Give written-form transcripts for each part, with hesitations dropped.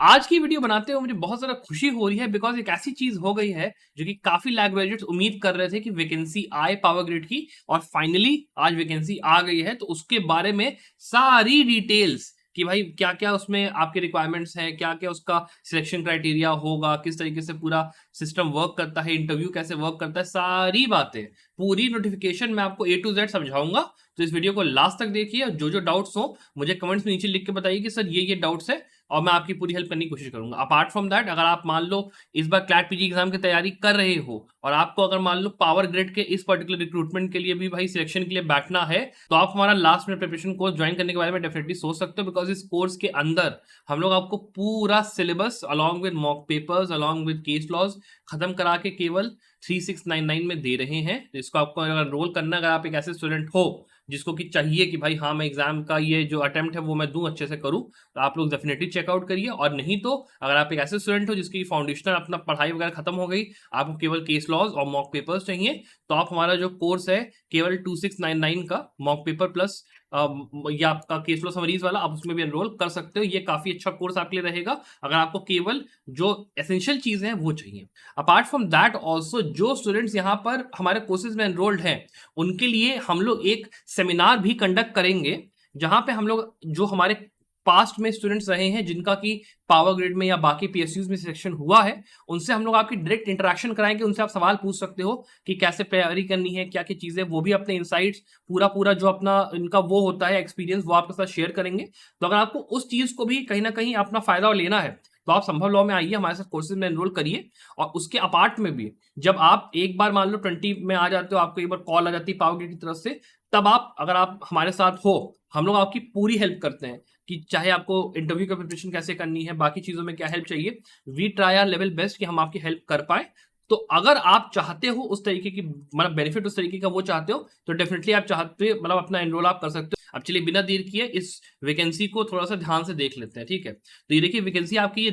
आज की वीडियो बनाते हुए मुझे बहुत ज़्यादा खुशी हो रही है बिकॉज़ एक ऐसी चीज़ हो गई है जो कि काफ़ी लैग ग्रेजुएट्स उम्मीद कर रहे थे कि वैकेंसी आए पावर ग्रिड की और फाइनली आज वैकेंसी आ गई है। तो उसके बारे में सारी डिटेल्स कि भाई क्या-क्या उसमें आपके रिक्वायरमेंट्स हैं, क्या-क्या उसका सिलेक्शन क्राइटेरिया होगा, किस तरीके से पूरा सिस्टम वर्क करता है, इंटरव्यू कैसे वर्क करता है, सारी बातें, पूरी नोटिफ़िकेशन मैं आपको ए टू ज़ेड समझाऊँगा। तो इस वीडियो को लास्ट तक देखिए और जो-जो डाउट्स हो मुझे कमेंट्स में नीचे लिख के बताइए कि सर ये डाउट्स है और मैं आपकी पूरी हेल्प करने की कोशिश करूँगा। अपार्ट फ्रॉम दैट अगर आप मान लो इस बार क्लैट पीजी एग्ज़ाम की तैयारी कर रहे हो और आपको अगर मान लो पावर ग्रिड के इस पर्टिकुलर रिक्रूटमेंट के लिए भी भाई सिलेक्शन के लिए बैठना है, तो आप हमारा last minute preparation course join करने के बारे में डेफिनिटली सोच सकते हो बिकॉज़ इस कोर्स के अंदर हम लोग आपको पूरा syllabus along with mock papers, along with case laws खत्म करा के केवल 3699 में दे रहे हैं। तो इसको आपको अगर एनरोल करना है, अगर आप एक ऐसे स्टूडेंट हो जिसको कि चाहिए कि भाई हाँ, मैं एग्ज़ाम का ये जो अटेम्प्ट है वो मैं दूँ, अच्छे से करूँ, तो आप लोग डेफिनिटली चेकआउट करिए। और नहीं तो अगर आप एक ऐसे स्टूडेंट हो जिसकी फाउंडेशनल अपना पढ़ाई वगैरह खत्म हो गई, आपको केवल केस लॉज़ और मॉक पेपर्स चाहिए, तो आप हमारा जो कोर्स है केवल 2699 का मॉक पेपर प्लस ये आपका केस लॉ समरीज वाला, आप उसमें भी एनरोल कर सकते हो। ये काफ़ी अच्छा कोर्स आपके लिए रहेगा अगर आपको केवल जो एसेंशियल चीज़ें हैं वो चाहिए। अपार्ट फ्रॉम दैट ऑल्सो जो स्टूडेंट्स यहाँ पर हमारे कोर्सेज में एनरोल्ड हैं, उनके लिए हम लोग एक सेमिनार भी कंडक्ट करेंगे, जहाँ पे हम लोग जो हमारे पास्ट में स्टूडेंट्स रहे हैं जिनका कि पावर ग्रिड में या बाकी पीएसयूज में सिलेक्शन हुआ है, उनसे हम लोग आपकी डायरेक्ट इंटरेक्शन कराएंगे, उनसे आप सवाल पूछ सकते हो कि कैसे तैयारी करनी है, क्या-क्या चीज़ें, वो भी अपने इनसाइट्स पूरा-पूरा जो अपना इनका वो होता है एक्सपीरियंस, वो आपके साथ शेयर करेंगे। तो अगर आपको उस चीज़ को भी कहीं न कहीं अपना फ़ायदा लेना है, तो आप संभव लॉ में आइए, हमारे साथ कोर्सेज में एनरोल करिए। और उसके अपार्ट में भी जब आप एक बार मान लो 20 में आ जाते हो, आपको एक बार कॉल आ जाती है पावर ग्रिड की तरफ से, तब आप अगर आप हमारे साथ हो, हम लोग आपकी पूरी हेल्प करते हैं कि चाहे आपको इंटरव्यू का प्रिपरेशन कैसे करनी है, बाकी चीज़ों में क्या हेल्प चाहिए, we try our level best कि हम आपकी हेल्प कर पाएँ। तो अगर आप चाहते हो उस तरीके की मतलब बेनिफिट उस तरीके का वो चाहते हो, तो डेफिनिटली आप चाहते मतलब अपना एनरोल आप कर सकते हो। अब चलिए बिना देर किए इस वैकेंसी को थोड़ा-सा ध्यान से देख लेते हैं, ठीक है? तो ये देखिए वैकेंसी आपकी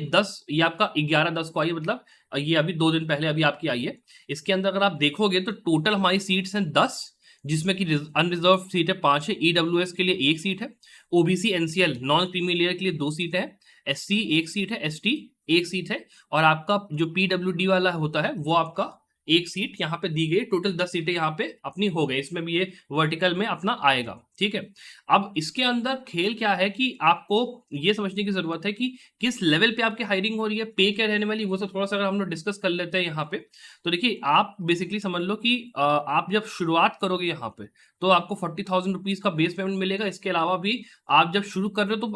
ये आपका 11/10 को आई है, मतलब ये अभी 2 दिन पहले अभी आपकी आई है। इसके अंदर अगर आप देखोगे तो टोटल हमारी सीट्स हैं 10, जिसमें कि अनरिजर्व सीट है 5 है, ईडब्ल्यूएस के लिए 1 सीट है, OBC NCL non creamy layer के लिए 2 सीटें हैं, एससी 1 सीट है, एसटी 1 सीट है और आपका जो पीडब्ल्यूडी वाला होता है वो आपका 1 सीट यहाँ पे दी गई। टोटल 10 सीटें यहाँ पे अपनी हो गई। इसमें भी ये वर्टिकल में अपना आएगा, ठीक है? अब इसके अंदर खेल क्या है कि आपको ये समझने की ज़रूरत है कि किस लेवल पे आपकी हायरिंग हो रही है, पे क्या रहने वाली है, वो सब थोड़ा-सा अगर हम लोग डिस्कस कर लेते हैं यहाँ पे। तो देखिए, आप बेसिकली समझ लो कि आप जब शुरुआत करोगे यहाँ पे, तो आपको 40,000 रुपीज़ का बेस पेमेंट मिलेगा। इसके अलावा भी आप जब शुरू कर रहे हो तो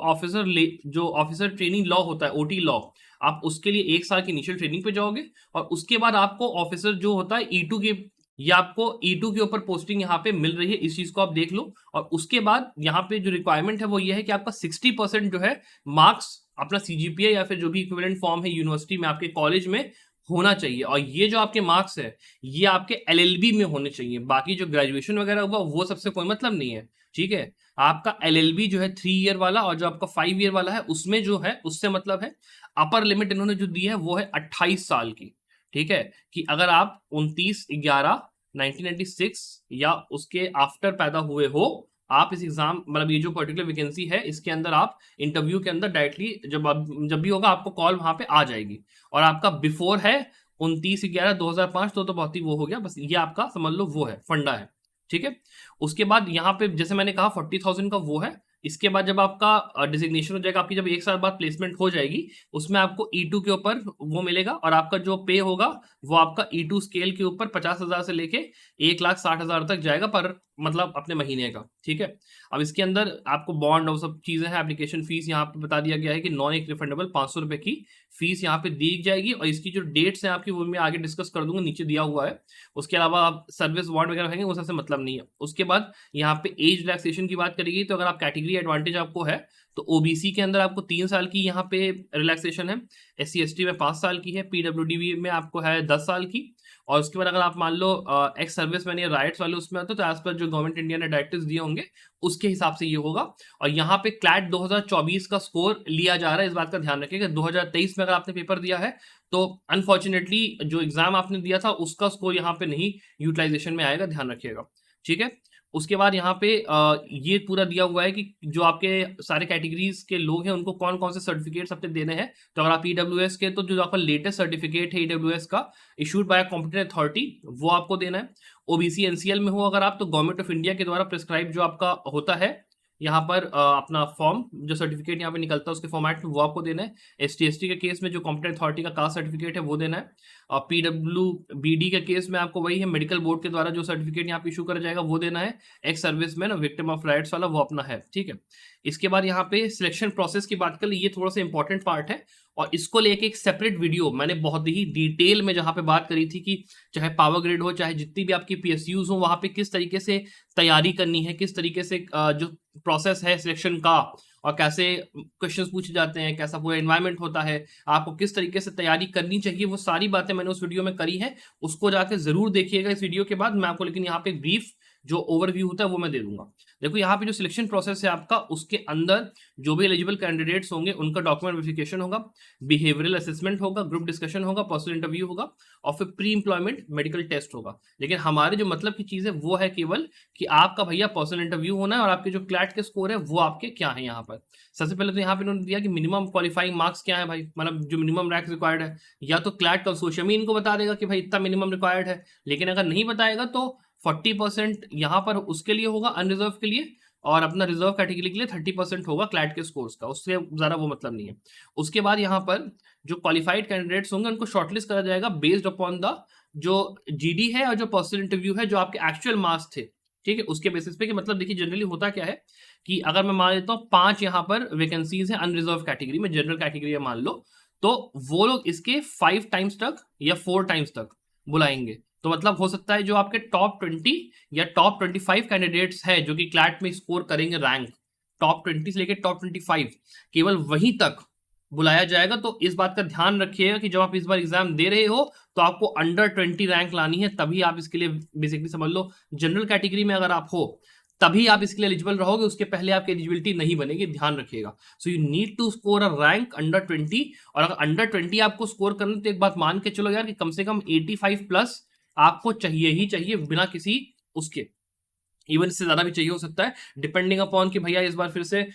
जो ऑफिसर ट्रेनिंग लॉ होता है, ओटी लॉ, आप उसके लिए 1 साल की इनिशियल ट्रेनिंग पे जाओगे और उसके बाद आपको ऑफिसर जो होता है ई2 के, ये आपको ई2 के ऊपर पोस्टिंग यहाँ पे मिल रही है। इस चीज़ को आप देख लो। और उसके बाद यहाँ पे जो रिक्वायरमेंट है वो ये है कि आपका 60% जो है मार्क्स अपना सीजीपीए या फिर जो भी इक्विवेलेंट फॉर्म है यूनिवर्सिटी में आपके कॉलेज में होना चाहिए। और ये जो आपके मार्क्स है, ये आपके एलएलबी में होने चाहिए। बाकी जो ग्रेजुएशन वगैरह हुआ वो सबसे कोई मतलब नहीं है, ठीक है? आपका एलएलबी जो है 3 ईयर वाला और जो आपका 5 ईयर वाला है उसमें जो है उससे मतलब है। अपर लिमिट इन्होंने जो दी है वो है 28 साल की, ठीक है? कि अगर आप 29/11/1996 या उसके आफ्टर पैदा हुए हो, आप इस एग्ज़ाम मतलब ये जो पर्टिकुलर वैकेंसी है इसके अंदर आप इंटरव्यू के अंदर डायरेक्टली जब भी होगा आपको कॉल वहाँ पे आ जाएगी। और आपका बिफोर है 29/11/2005, तो बहुत ही वो हो गया, बस ये आपका समझ लो वो है, फंडा है, ठीक है? उसके बाद यहाँ पे जैसे मैंने कहा 40,000 का वो है। इसके बाद जब आपका डिजिग्नेशन हो जाएगा, आपकी जब 1 साल बाद प्लेसमेंट हो जाएगी, उसमें आपको ई2 के ऊपर वो मिलेगा और आपका जो पे होगा वो आपका ई2 स्केल के ऊपर 50,000 से लेके 1,60,000 तक जाएगा पर मतलब अपने महीने का, ठीक है? अब इसके अंदर आपको बॉन्ड और सब चीज़ें हैं, एप्लीकेशन फीस यहाँ पे बता दिया गया है कि नॉन एक रिफंडेबल ₹500 की फीस यहाँ पे दी जाएगी और इसकी जो डेट्स हैं आपकी वो मैं आगे डिस्कस कर दूँगा, नीचे दिया हुआ है। उसके अलावा आप सर्विस बॉन्ड वगैरह रहेंगे, वो सबसे मतलब नहीं है। उसके बाद यहाँ पे एज रिलैक्सेशन की बात करेगी, तो अगर आप कैटेगरी एडवांटेज आपको है, तो ओबीसी के अंदर आपको 3 साल की यहाँ पे रिलैक्सेशन है, एससी एसटी में 5 साल की है, पीडब्ल्यूडी में आपको है 10 साल की। और उसके बाद अगर आप मान लो एक्स सर्विसमैन या राइट्स वाले उसमें आते हो, तो एज पर जो गवर्नमेंट इंडिया ने डायरेक्टिव्स दिए होंगे उसके हिसाब से ये होगा। और यहाँ पे क्लैट 2024 का स्कोर लिया जा रहा है, इस बात का ध्यान रखिएगा। 2023 में अगर आपने पेपर दिया है तो अनफॉर्चुनेटली जो एग्जाम आपने दिया था उसका स्कोर यहाँ पे नहीं यूटिलाइजेशन में आएगा, ध्यान रखिएगा, ठीक है? उसके बाद यहाँ पे ये पूरा दिया हुआ है कि जो आपके सारे कैटेगरीज के लोग हैं उनको कौन कौन से सर्टिफिकेट्स अपने देने हैं। तो अगर आप ईडब्ल्यूएस के, तो जो आपका लेटेस्ट सर्टिफिकेट है ईडब्ल्यूएस का इशूड बाय कॉम्पिटेंट अथॉरिटी, वो आपको देना है। ओबीसी एनसीएल में हो अगर आप, तो गवर्नमेंट ऑफ इंडिया के द्वारा प्रिस्क्राइब जो आपका होता है यहाँ पर अपना फॉर्म, जो सर्टिफिकेट यहाँ पे निकलता है उसके फॉर्मेट में, वो आपको देना है। एसटी एसटी के केस में जो कॉम्पिटेंट अथॉरिटी का कास्ट सर्टिफिकेट है वो देना है। और पीडब्ल्यूबीडी के केस में आपको वही है, मेडिकल बोर्ड के द्वारा जो सर्टिफिकेट यहाँ पे इशू करा जाएगा वो देना है। एक्स सर्विसमैन और विक्टिम ऑफ राइट्स वाला वो अपना है, ठीक है। इसके बाद यहाँ पे सिलेक्शन प्रोसेस की बात कर ली, ये थोड़ा सा इंपॉर्टेंट पार्ट है और इसको लेके एक सेपरेट वीडियो मैंने बहुत ही डिटेल में जहाँ पे बात करी थी कि चाहे पावर ग्रिड हो, चाहे जितनी भी आपकी पीएसयूज हो, वहाँ पे किस तरीके से तैयारी करनी है, किस तरीके से जो प्रोसेस है सिलेक्शन का, और कैसे क्वेश्चंस पूछे जाते हैं, कैसा पूरा एनवायरनमेंट होता है, आपको किस तरीके से तैयारी करनी चाहिए, वो सारी बातें मैंने उस वीडियो में करी है। उसको जाके जरूर देखिएगा इस वीडियो के बाद। मैं आपको लेकिन यहाँ पे ब्रीफ जो ओवरव्यू होता है वो मैं दे दूंगा। देखो यहाँ पे जो सिलेक्शन प्रोसेस है आपका, उसके अंदर जो भी एलिजिबल कैंडिडेट्स होंगे उनका डॉक्यूमेंट वेरिफिकेशन होगा, बिहेवियरल असेसमेंट होगा, ग्रुप डिस्कशन होगा, पर्सनल इंटरव्यू होगा और फिर प्री इंप्लॉयमेंट मेडिकल टेस्ट होगा। लेकिन हमारे जो मतलब की चीज है वो है केवल कि आपका भैया पर्सनल इंटरव्यू होना है और आपके जो क्लैट के स्कोर है वो आपके क्या है। यहाँ पर सबसे पहले तो यहाँ पे उन्होंने दिया कि मिनिमम क्वालिफाइंग मार्क्स क्या है भाई, मतलब जो मिनिमम रैंक रिक्वायर्ड है। या तो क्लैट कंसोर्शियम ही इनको बता देगा कि भाई इतना मिनिमम रिक्वायर्ड है, लेकिन अगर नहीं बताएगा तो 40% यहाँ पर उसके लिए होगा अनरिजर्व के लिए, और अपना रिजर्व कैटेगरी के लिए 30% होगा क्लैट के स्कोर्स का, उससे ज़्यादा वो मतलब नहीं है। उसके बाद यहाँ पर जो क्वालिफाइड कैंडिडेट्स होंगे उनको शॉर्टलिस्ट करा जाएगा बेस्ड अपॉन द जो जीडी है और जो पर्सनल इंटरव्यू है, जो आपके एक्चुअल मार्क्स थे, ठीक है, उसके बेसिस पे। कि मतलब देखिए जनरली होता क्या है कि अगर मैं मान लेता हूँ 5 यहाँ पर वैकेंसीज हैं अनरिजर्व कैटेगरी में, जनरल कैटेगरी है मान लो, तो वो लोग इसके 5 टाइम्स तक या 4 टाइम्स तक बुलाएंगे। तो मतलब हो सकता है जो आपके टॉप 20 या टॉप 25 कैंडिडेट्स हैं जो कि क्लैट में स्कोर करेंगे रैंक, टॉप 20 से लेकर टॉप 25 केवल वहीं तक बुलाया जाएगा। तो इस बात का ध्यान रखिएगा कि जब आप इस बार एग्जाम दे रहे हो तो आपको अंडर 20 रैंक लानी है, तभी आप इसके लिए बेसिकली समझ लो जनरल कैटेगरी में अगर आप हो तभी आप इसके लिए एलिजिबल रहोगे, उसके पहले आपकी एलिजिबिलिटी नहीं बनेगी, ध्यान रखिएगा। So you need to score a rank under 20, और अगर अंडर 20 आपको स्कोर करना तो एक बात मान के चलो यार कि कम से कम 85 प्लस आपको चाहिए ही चाहिए, बिना किसी उसके, इवन इससे ज्यादा भी चाहिए हो सकता है डिपेंडिंग अपॉन कि भैया इस बार फिर से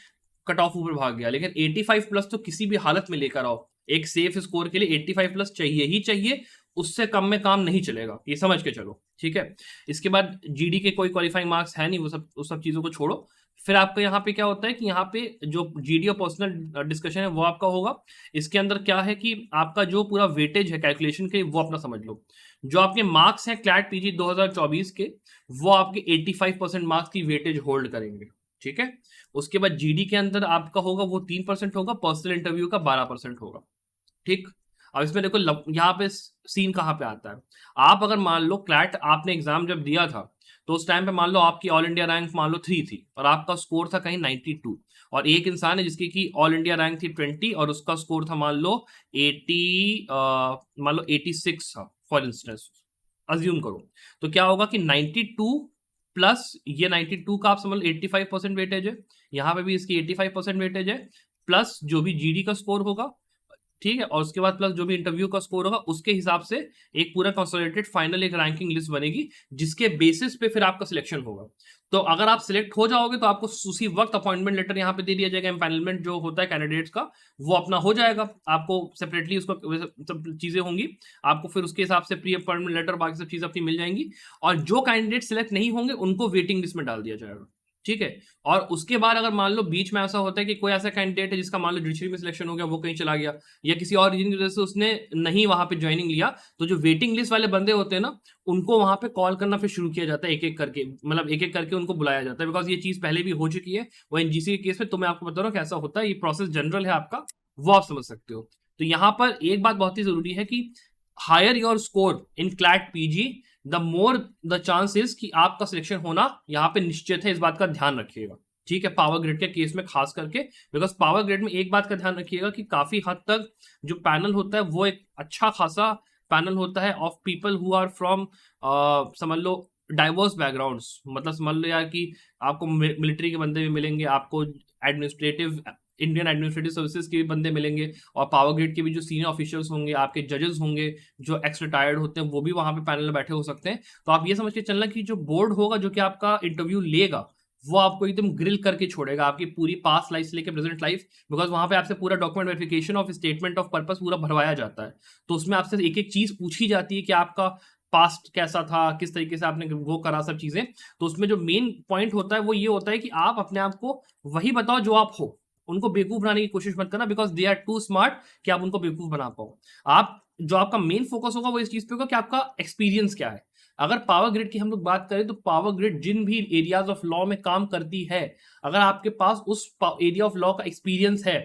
कट ऑफ ऊपर भाग गया, लेकिन 85 प्लस तो किसी भी हालत में लेकर आओ। एक सेफ स्कोर के लिए 85 प्लस चाहिए ही चाहिए, उससे कम में काम नहीं चलेगा, ये समझ के चलो, ठीक है। इसके बाद जीडी के कोई क्वालिफाइंग मार्क्स है नहीं, वो सब चीजों को छोड़ो। फिर आपका यहाँ पे क्या होता है कि यहाँ पे जो जीडी और पर्सनल डिस्कशन है वो आपका होगा। इसके अंदर क्या है कि आपका जो पूरा वेटेज है कैलकुलेशन के, वो अपना समझ लो। जो आपके मार्क्स हैं क्लैट पीजी 2024 के, वो आपके 85% मार्क्स की वेटेज होल्ड करेंगे, ठीक है। उसके बाद जीडी के अंदर आपका होगा वो 3% होगा, पर्सनल इंटरव्यू का 12% होगा, ठीक। अब इसमें देखो यहाँ पे सीन कहाँ पे आता है। आप अगर मान लो क्लैट आपने एग्जाम जब दिया था तो उस टाइम पे मान लो आपकी ऑल इंडिया रैंक मान लो 3 थी और आपका स्कोर था कहीं 92, और एक इंसान है जिसकी की ऑल इंडिया रैंक थी 20 और उसका स्कोर था मान लो 86 था फॉर इंस्टेंस, अज्यूम करो। तो क्या होगा कि 92 प्लस ये 92 का आप समझ लो 85% वेटेज है, यहाँ पे भी इसकी 85% वेटेज है, प्लस जो भी जीडी का स्कोर होगा, ठीक है, और उसके बाद प्लस जो भी इंटरव्यू का स्कोर होगा, उसके हिसाब से एक पूरा कंसोलिडेटेड फाइनल एक रैंकिंग लिस्ट बनेगी, जिसके बेसिस पे फिर आपका सिलेक्शन होगा। तो अगर आप सिलेक्ट हो जाओगे तो आपको उसी वक्त अपॉइंटमेंट लेटर यहाँ पे दे दिया जाएगा, एम्पैनलमेंट जो होता है कैंडिडेट्स का वो अपना हो जाएगा, आपको सेपरेटली उसको सब चीजें होंगी, आपको फिर उसके हिसाब से प्री अपॉइंटमेंट लेटर बाकी सब चीजें अपनी मिल जाएंगी। और जो कैंडिडेट सिलेक्ट नहीं होंगे उनको वेटिंग लिस्ट में डाल दिया जाएगा, ठीक है। और उसके बाद अगर मान लो बीच में ऐसा होता है कि कोई ऐसा कैंडिडेट है जिसका मान लो जुडिशरी में सिलेक्शन हो गया, वो कहीं चला गया या किसी और रीजन की वजह से उसने नहीं वहां पे ज्वाइनिंग लिया, तो जो वेटिंग लिस्ट वाले बंदे होते हैं ना, उनको वहां पे कॉल करना फिर शुरू किया जाता है एक एक करके, मतलब एक एक करके उनको बुलाया जाता है, बिकॉज ये चीज पहले भी हो चुकी है वो एनजीसी के केस में। तो मैं आपको बता रहा हूँ कैसा होता है, ये प्रोसेस जनरल है आपका, वो आप समझ सकते हो। तो यहाँ पर एक बात बहुत ही जरूरी है कि higher your score in CLAT PG the more the chances कि आपका सिलेक्शन होना यहाँ पे निश्चित है, इस बात का ध्यान रखिएगा, ठीक है। पावर ग्रिड के केस में खास करके, बिकॉज पावर ग्रिड में एक बात का ध्यान रखिएगा कि काफी हद तक जो पैनल होता है वो एक अच्छा खासा पैनल होता है of people who are from समझ लो डाइवर्स बैकग्राउंड्स, मतलब समझ लो यार कि आपको मिलिट्री के बंदे भी मिलेंगे, आपको एडमिनिस्ट्रेटिव इंडियन एडमिनिस्ट्रेटिव सर्विसेज के भी बंदे मिलेंगे और पावर ग्रिड के भी जो सीनियर ऑफिशियल्स होंगे, आपके जजेस होंगे जो एक्स रिटायर्ड होते हैं, वो भी वहां पे पैनल में बैठे हो सकते हैं। तो आप ये समझ के चलना कि जो बोर्ड होगा जो कि आपका इंटरव्यू लेगा वो आपको एकदम ग्रिल करके छोड़ेगा आपकी पूरी पास्ट लाइफ से लेकर प्रेजेंट लाइफ, बिकॉज वहां पे आपसे पूरा document verification of statement of purpose पूरा भरवाया जाता है। तो उसमें आपसे एक एक चीज पूछी जाती है कि आपका पास्ट कैसा था, किस तरीके से आपने वो करा, सब चीजें। तो उसमें जो मेन पॉइंट होता है वो ये होता है कि आप अपने आप को वही बताओ जो आप हो, उनको बेवकूफ बनाने की कोशिश मत करना, because they are too smart कि आप उनको बेवकूफ बना पाओ। आप जो आपका मेन फोकस होगा वो इस चीज पे होगा कि आपका एक्सपीरियंस क्या है। अगर पावर ग्रिड की हम लोग बात करें तो पावर ग्रिड जिन भी एरियाज ऑफ लॉ में काम करती है, अगर आपके पास उस एरिया ऑफ लॉ का एक्सपीरियंस है,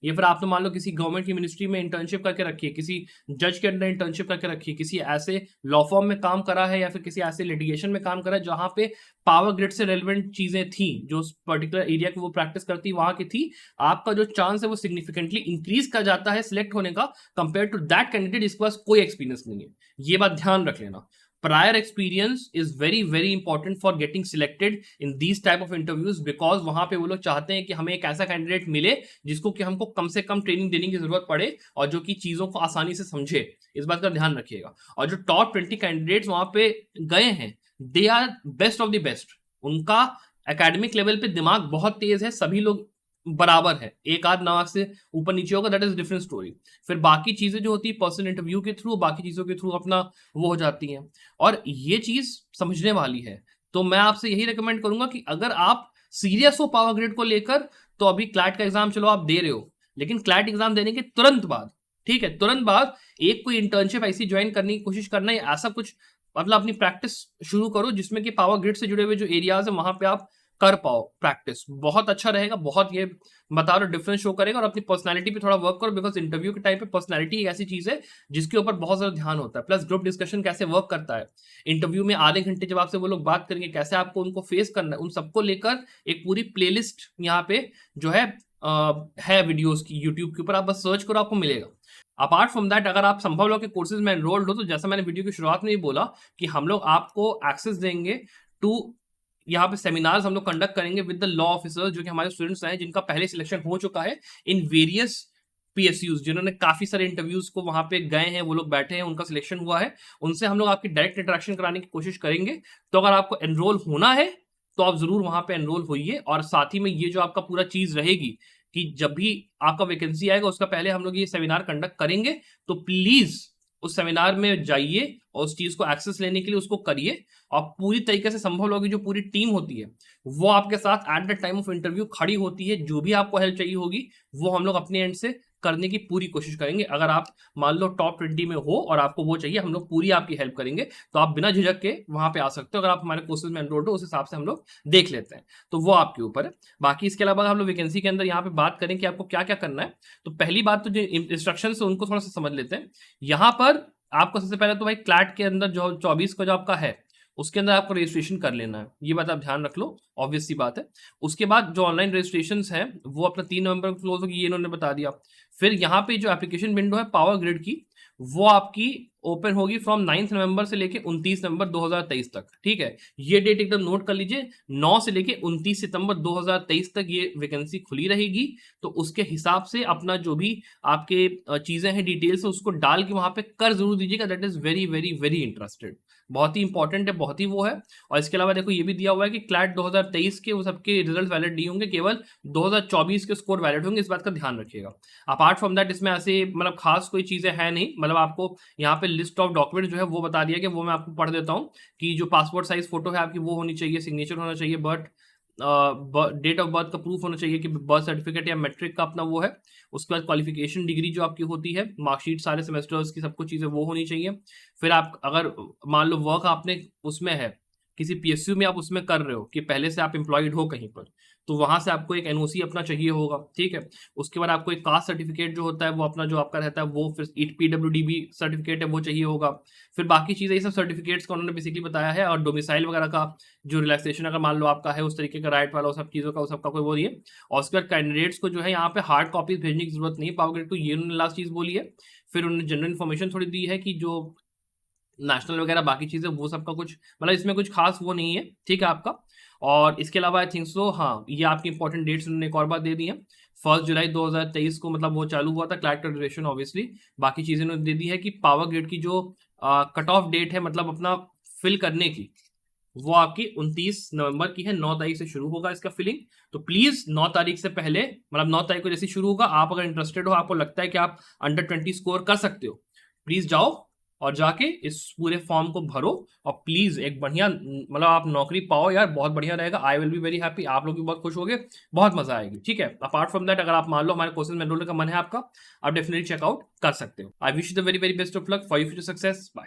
या फिर आपने मान लो किसी गवर्नमेंट की मिनिस्ट्री में इंटर्नशिप करके रखी है, किसी जज के अंदर इंटर्नशिप करके रखी है, किसी ऐसे लॉ फॉर्म में काम करा है, या फिर किसी ऐसे लिटिगेशन में काम करा है जहां पे पावर ग्रिड से रेलिवेंट चीजें थी, जो पर्टिकुलर एरिया की वो प्रैक्टिस करती वहां की थी, आपका जो चांस है वो सिग्निफिकेंटली इंक्रीज कर जाता है सिलेक्ट होने का, कंपेयर टू दैट कैंडिडेट जिसके पास कोई एक्सपीरियंस नहीं है। ये बात ध्यान रख लेना। prior experience is very important for getting selected in these type of interviews, because वहां पे वो लोग चाहते हैं कि हमें एक ऐसा कैंडिडेट मिले जिसको कि हमको कम से कम ट्रेनिंग देने की जरूरत पड़े और जो कि चीजों को आसानी से समझे। इस बात का ध्यान रखिएगा। और जो टॉप 20 कैंडिडेट्स वहां पे गए हैं, they are best of the best. उनका एकेडमिक लेवल पे दिमाग बहुत तेज है, सभी लोग बराबर है, एक आध नवाक से ऊपर नीचे होगा, दैट इज डिफरेंट स्टोरी। फिर बाकी चीजें जो होती है पर्सनल इंटरव्यू के थ्रू, बाकी चीजों के थ्रू अपना वो हो जाती हैं, और ये चीज समझने वाली है। तो मैं आपसे यही रिकमेंड करूंगा कि अगर आप सीरियस हो पावर ग्रिड को लेकर, तो अभी क्लैट का एग्जाम चलो आप दे रहे हो, लेकिन क्लैट एग्जाम देने के तुरंत बाद, ठीक है, तुरंत बाद एक कोई इंटर्नशिप ऐसी ज्वाइन करने की कोशिश करना, या ऐसा कुछ मतलब अपनी प्रैक्टिस शुरू करो जिसमें कि पावर ग्रिड से जुड़े हुए जो एरियाज है वहां पे आप कर पाओ प्रैक्टिस। बहुत अच्छा रहेगा, बहुत ये बता रहा डिफरेंस शो करेगा। और अपनी पर्सनालिटी पे थोड़ा वर्क करो, बिकॉज इंटरव्यू के टाइम पे पर्सनालिटी एक ऐसी चीज है जिसके ऊपर बहुत ज्यादा ध्यान होता है। प्लस ग्रुप डिस्कशन कैसे वर्क करता है, इंटरव्यू में आधे घंटे जब आपसे वो लोग बात करेंगे, कैसे आपको उनको फेस करना है, उन सबको लेकर एक पूरी प्लेलिस्ट यहाँ पे जो है वीडियोस की यूट्यूब के ऊपर, आप बस सर्च करो आपको मिलेगा। अपार्ट फ्रॉम दैट, अगर आप संभव लॉ के कोर्सेज में एनरोल्ड हो, तो जैसा मैंने वीडियो की शुरुआत में ही बोला कि हम लोग आपको एक्सेस देंगे टू, यहाँ पे सेमिनार्स हम लोग कंडक्ट करेंगे विद द लॉ ऑफिसर्स, जो कि हमारे स्टूडेंट्स हैं जिनका पहले सिलेक्शन हो चुका है इन वेरियस पीएसयूज, जिन्होंने काफी सारे इंटरव्यूज को वहां पे गए हैं, वो लोग बैठे हैं, उनका सिलेक्शन हुआ है। उनसे हम लोग आपकी डायरेक्ट इंटरेक्शन कराने की कोशिश करेंगे। तो अगर आपको एनरोल होना है तो आप जरूर वहां पे एनरोल होइए। और साथ ही में ये जो आपका पूरा चीज रहेगी कि जब भी आपका वैकेंसी आएगा उसका पहले हम लोग ये सेमिनार कंडक्ट करेंगे, तो प्लीज उस सेमिनार में जाइए और उस चीज को एक्सेस लेने के लिए उसको करिए। और पूरी तरीके से संभव लोग जो पूरी टीम होती है वो आपके साथ at the time of interview खड़ी होती है। जो भी आपको हेल्प चाहिए होगी वो हम लोग अपने एंड से करने की पूरी कोशिश करेंगे। अगर आप मान लो टॉप 20 में हो और आपको वो चाहिए, हम लोग पूरी आपकी हेल्प करेंगे। तो आप बिना झिझक के वहां पे आ सकते हो। अगर आप हमारे कोर्सेज में एनरोल्ड हो, उस हिसाब से हम लोग देख लेते हैं, तो वो आपके ऊपर है। बाकी इसके अलावा हम लोग वैकेंसी के अंदर यहाँ पे बात करें कि आपको क्या क्या करना है, तो पहली बात तो जो इंस्ट्रक्शन है उनको थोड़ा सा समझ लेते हैं। यहाँ पर आपको सबसे पहले तो भाई क्लैट के अंदर जो 24 का जो आपका है उसके अंदर आपको रजिस्ट्रेशन कर लेना है, ये बात आप ध्यान रख लो, ऑब्वियस सी बात है। उसके बाद जो ऑनलाइन रजिस्ट्रेशन है वो अपना 3 नवंबर को क्लोज होगी, ये इन्होंने बता दिया। फिर यहाँ पे जो एप्लीकेशन विंडो है पावर ग्रिड की, वो आपकी ओपन होगी फ्रॉम 9 नवंबर से लेके 29 नवंबर 2023 तक, ठीक है। ये डेट एकदम नोट कर लीजिए, 9 से लेके 29 सितंबर 2023 तक ये वैकेंसी खुली रहेगी। तो उसके हिसाब से अपना जो भी आपके चीजें हैं डिटेल्स है उसको डाल के वहां पे कर जरूर दीजिएगा। That is very very very interested, बहुत ही इंपॉर्टेंट है, बहुत ही वो है। और इसके अलावा देखो ये भी दिया हुआ है कि क्लैट 2023 के वो सबके रिजल्ट वैलिड नहीं होंगे, केवल 2024 के स्कोर वैलिड होंगे, इस बात का ध्यान रखिएगा। अपार्ट फ्रॉम दैट इसमें ऐसे मतलब खास कोई चीजें है नहीं, मतलब आपको यहाँ पे लिस्ट ऑफ डॉक्यूमेंट जो है वो बता दिया कि वो मैं आपको पढ़ देता हूँ कि जो पासपोर्ट साइज फोटो है आपकी वो होनी चाहिए, सिग्नेचर होना चाहिए, बट डेट ऑफ बर्थ का प्रूफ होना चाहिए कि बर्थ सर्टिफिकेट या मैट्रिक का अपना वो है। उसके बाद क्वालिफिकेशन डिग्री जो आपकी होती है, मार्कशीट सारे सेमेस्टर्स की सब कुछ चीज़ें वो होनी चाहिए। फिर आप अगर मान लो वर्क आपने उसमें है किसी पीएसयू में, आप उसमें कर रहे हो कि पहले से आप एम्प्लॉयड हो कहीं पर, तो वहां से आपको एक एनओसी अपना चाहिए होगा, ठीक है। उसके बाद आपको एक कास्ट सर्टिफिकेट जो होता है वो अपना जो आपका रहता है वो, फिर पीडब्ल्यूडी सर्टिफिकेट है वो चाहिए होगा। फिर बाकी चीज़ें ये सब सर्टिफिकेट्स का उन्होंने बेसिकली बताया है। और डोमिसाइल वगैरह का जो रिलैक्सेशन अगर मान लो आपका है उस तरीके का राइट वाला, उस सब चीज़ों का उस सबका कोई वो नहीं है। और उसके बाद कैंडिडेट्स को जो है यहाँ पे हार्ड कॉपीज भेजने की जरूरत नहीं पावर ग्रिड को, ये उन्होंने लास्ट चीज़ बोली है। फिर उन्होंने जनरल इन्फॉर्मेशन थोड़ी दी है कि जो नेशनल वगैरह बाकी चीज़ें वो सबका कुछ मतलब इसमें कुछ खास वो नहीं है, ठीक है आपका। और इसके अलावा आई थिंक सो हाँ, ये आपकी इंपॉर्टेंट डेट्स उन्होंने एक और बात दे दी है। 1 जुलाई 2023 को मतलब वो चालू हुआ था क्लैट का ड्यूरेशन ऑब्वियसली। बाकी चीजें उन्होंने दे दी है कि पावर ग्रिड की जो कट ऑफ डेट है मतलब अपना फिल करने की, वो आपकी 29 नवंबर की है। 9 तारीख से शुरू होगा इसका फिलिंग। तो प्लीज 9 तारीख से पहले, मतलब 9 तारीख को जैसे शुरू होगा, आप अगर इंटरेस्टेड हो, आपको लगता है कि आप अंडर 20 स्कोर कर सकते हो, प्लीज जाओ और जाके इस पूरे फॉर्म को भरो और प्लीज एक बढ़िया मतलब आप नौकरी पाओ यार, बहुत बढ़िया रहेगा। I will be very happy, आप लोग भी बहुत खुश होगे, बहुत मजा आएगी। ठीक है, अपार्ट फ्रॉम दैट, अगर आप मान लो हमारे कोर्सेज में एनरोल का मन है आपका, आप डेफिनेटली चेकआउट कर सकते हो। I wish you the very very best of luck for your future success. Bye.